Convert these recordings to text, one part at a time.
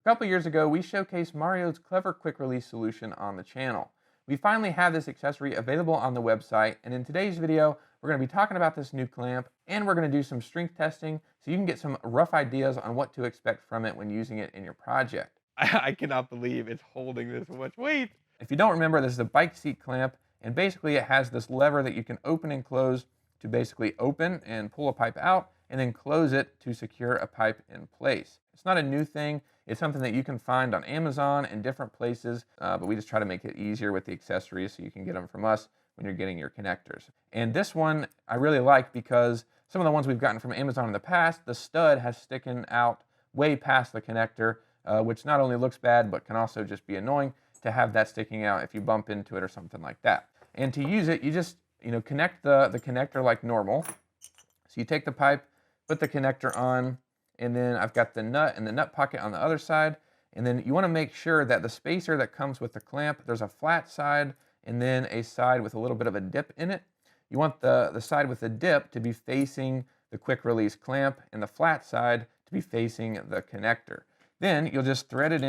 A couple years ago, we showcased Mario's clever quick release solution on the channel. We finally have this accessory available on the website, and in today's video, we're going to be talking about this new clamp, and we're going to do some strength testing so you can get some rough ideas on what to expect from it when using it in your project. I cannot believe it's holding this much weight. If you don't remember, this is a bike seat clamp, and basically it has this lever that you can open and close to basically open and pull a pipe out, and then close it to secure a pipe in place. It's not a new thing. It's something that you can find on Amazon and different places, but we just try to make it easier with the accessories so you can get them from us when you're getting your connectors. And this one I really like because some of the ones we've gotten from Amazon in the past, the stud has sticking out way past the connector, which not only looks bad, but can also just be annoying to have that sticking out if you bump into it or something like that. And to use it, you just connect the connector like normal. So you take the pipe, put the connector on, and then I've got the nut and the nut pocket on the other side. And then you want to make sure that the spacer that comes with the clamp, there's a flat side and then a side with a little bit of a dip in it. You want the side with the dip to be facing the quick release clamp and the flat side to be facing the connector. Then you'll just thread it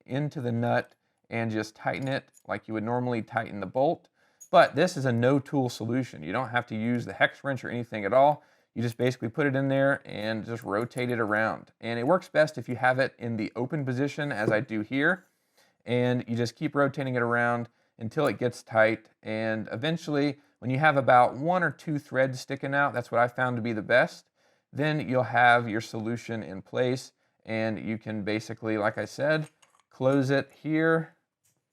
into the nut and just tighten it like you would normally tighten the bolt. But this is a no-tool solution. You don't have to use the hex wrench or anything at all. You just basically put it in there and just rotate it around. And it works best if you have it in the open position, as I do here. And you just keep rotating it around until it gets tight. And eventually, when you have about 1 or 2 threads sticking out, that's what I found to be the best, then you'll have your solution in place. And you can basically, like I said, close it here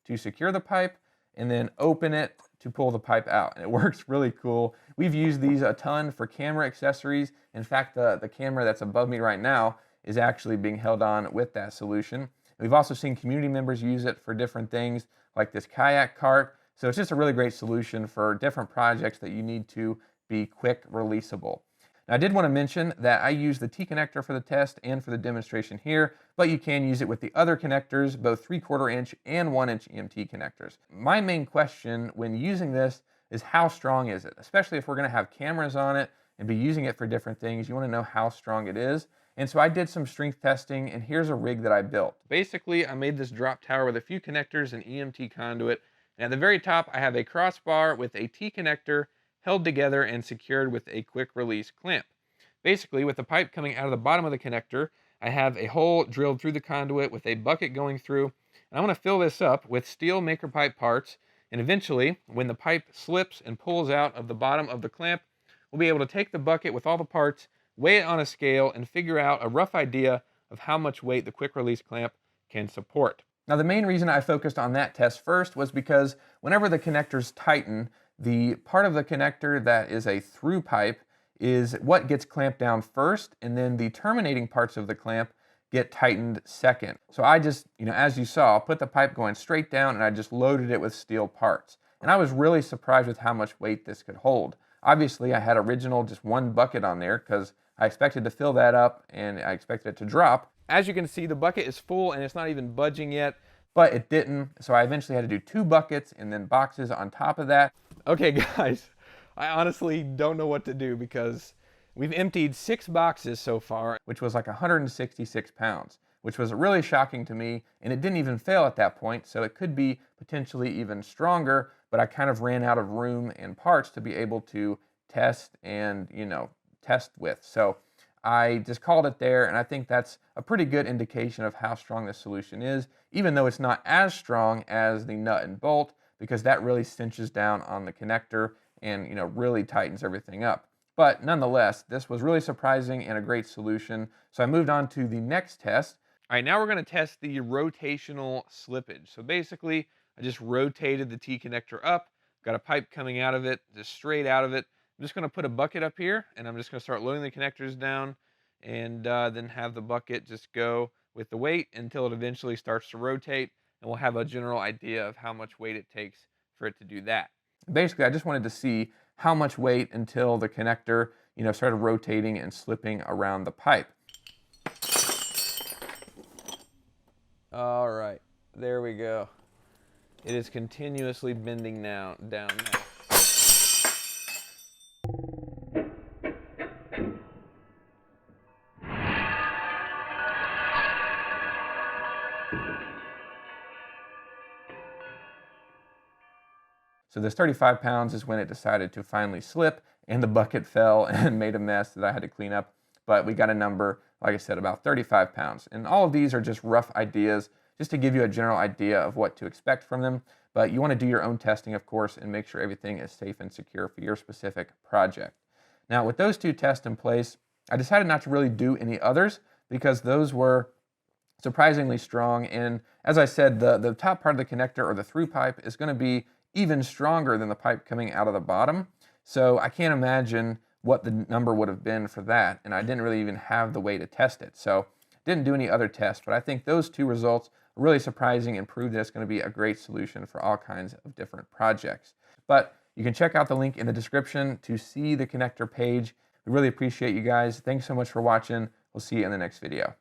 to secure the pipe, and then open it to pull the pipe out. And it works really cool. We've used these a ton for camera accessories. In fact, the camera that's above me right now is actually being held on with that solution. We've also seen community members use it for different things like this kayak cart. So it's just a really great solution for different projects that you need to be quick releasable. Now, I did want to mention that I use the T-connector for the test and for the demonstration here, but you can use it with the other connectors, both 3/4 inch and 1 inch EMT connectors. My main question when using this is how strong is it? Especially if we're going to have cameras on it and be using it for different things, you want to know how strong it is. And so I did some strength testing, and here's a rig that I built. Basically, I made this drop tower with a few connectors and EMT conduit, and at the very top I have a crossbar with a T-connector held together and secured with a quick release clamp. Basically, with the pipe coming out of the bottom of the connector, I have a hole drilled through the conduit with a bucket going through, and I want to fill this up with steel maker pipe parts, and eventually, when the pipe slips and pulls out of the bottom of the clamp, we'll be able to take the bucket with all the parts, weigh it on a scale, and figure out a rough idea of how much weight the quick release clamp can support. Now, the main reason I focused on that test first was because whenever the connectors tighten, the part of the connector that is a through pipe is what gets clamped down first, and then the terminating parts of the clamp get tightened second. So I just, as you saw, put the pipe going straight down and I just loaded it with steel parts. And I was really surprised with how much weight this could hold. Obviously, I had original just 1 bucket on there because I expected to fill that up and I expected it to drop. As you can see, the bucket is full and it's not even budging yet, but it didn't. So I eventually had to do 2 buckets and then boxes on top of that. Okay, guys, I honestly don't know what to do because we've emptied 6 boxes so far, which was like 166 pounds, which was really shocking to me, and it didn't even fail at that point, so it could be potentially even stronger, but I kind of ran out of room and parts to be able to test and, test with. So I just called it there, and I think that's a pretty good indication of how strong this solution is, even though it's not as strong as the nut and bolt, because that really cinches down on the connector and really tightens everything up. But nonetheless, this was really surprising and a great solution. So I moved on to the next test. All right, now we're going to test the rotational slippage. So basically, I just rotated the T-connector up, got a pipe coming out of it, just straight out of it. I'm just going to put a bucket up here, and I'm just going to start loading the connectors down, and then have the bucket just go with the weight until it eventually starts to rotate, and we'll have a general idea of how much weight it takes for it to do that. Basically, I just wanted to see how much weight until the connector, started rotating and slipping around the pipe. All right, there we go. It is continuously bending down now. So this 35 pounds is when it decided to finally slip and the bucket fell and made a mess that I had to clean up. But we got a number, like I said, about 35 pounds. And all of these are just rough ideas, just to give you a general idea of what to expect from them. But you want to do your own testing, of course, and make sure everything is safe and secure for your specific project. Now, with those two tests in place, I decided not to really do any others because those were surprisingly strong. And as I said, the top part of the connector, or the through pipe, is going to be even stronger than the pipe coming out of the bottom. So I can't imagine what the number would have been for that. And I didn't really even have the way to test it. So didn't do any other tests, but I think those two results are really surprising and prove that it's going to be a great solution for all kinds of different projects. But you can check out the link in the description to see the connector page. We really appreciate you guys. Thanks so much for watching. We'll see you in the next video.